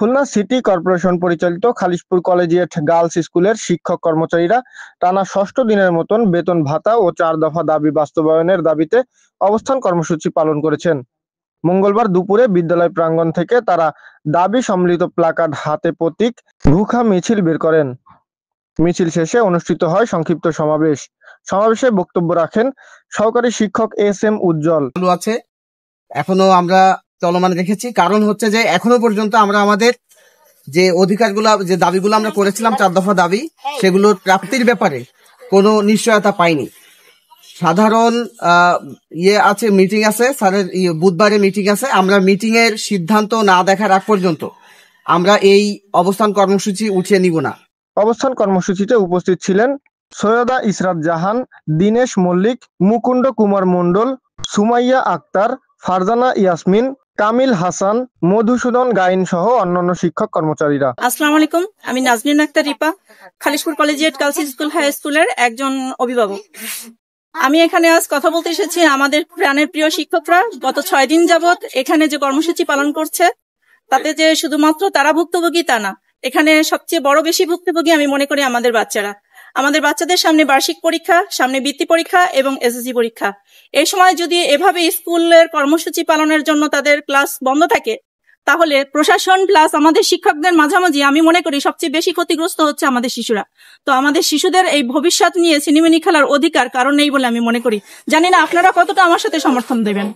Khulna city corporation পরিচালিত Khalishpur collegiate girls স্কুলের শিক্ষক কর্মচারীরা টানা ষষ্ঠ দিনের মতন বেতন ভাতা ও 4 দফা দাবি বাস্তবায়নের দাবিতে অবস্থান কর্মসূচি পালন করেছেন। মঙ্গলবার দুপুরে বিদ্যালয় প্রাঙ্গণ থেকে তারা দাবি সম্মিলিত প্লাকার্ড হাতে প্রতীক ভুখা মিছিল বের করেন। মিছিল শেষে অনুষ্ঠিত হয় সংক্ষিপ্ত সমাবেশে বক্তব্য রাখেন সহকারী শিক্ষক এস.এম. উজ্জ্বল। আছে এখনো আমরা চলমান রেখেছি, কারণ হচ্ছে যে এখনো পর্যন্ত আমরা আমাদের যে অধিকারগুলো, যে দাবিগুলো আমরা করেছিলাম 4 দফা দাবি, সেগুলোর প্রাপ্তির ব্যাপারে কোনো নিশ্চয়তা পাইনি। সাধারণ আছে, মিটিং আছে, স্যারের বুধবারে মিটিং আছে। আমরা মিটিং এর সিদ্ধান্ত না দেখার আগ পর্যন্ত আমরা এই অবস্থান কর্মসূচি উঠিয়ে নিব না। অবস্থান কর্মসূচিতে উপস্থিত ছিলেন সৈয়দা ইসরাত জাহান, দীনেশ মল্লিক, মুকুন্দ কুমার মণ্ডল, সুমাইয়া আক্তার, ফারজানা ইয়াসমিন, কামিল হাসান, মধুসূদন গাইন সহ অন্যান্য শিক্ষক কর্মচারীরা। আসসালামু আলাইকুম, আমি Naznin Akter Ripa, Khalishpur collegiate girls school high স্কুলের একজন অভিভাবক। আমি এখানে আজ কথা বলতে এসেছি আমাদের প্রাণের প্রিয় শিক্ষকরা গত 6 দিন যাবত এখানে যে কর্মসূচি পালন করছে, তাতে যে শুধুমাত্র তারা ভুক্তভোগী তা না, এখানে সবচেয়ে বেশি ভুক্তভোগী আমি মনে করি আমাদের বাচ্চারা। আমাদের বাচ্চাদের সামনে বার্ষিক পরীক্ষা, সামনে বৃত্তি পরীক্ষা এবং এসএসসি পরীক্ষা। এই সময় যদি এভাবে স্কুলের কর্মসূচি পালনের জন্য তাদের ক্লাস বন্ধ থাকে, তাহলে প্রশাসন প্লাস আমাদের শিক্ষকদের মাঝামাঝি আমি মনে করি সবচেয়ে বেশি ক্ষতিগ্রস্ত হচ্ছে আমাদের শিশুরা। তো আমাদের শিশুদের এই ভবিষ্যৎ নিয়ে সিনেমিনি খেলার অধিকার কারণ নেই বলে আমি মনে করি। জানি না আপনারা কতটা আমার সাথে সমর্থন দেবেন।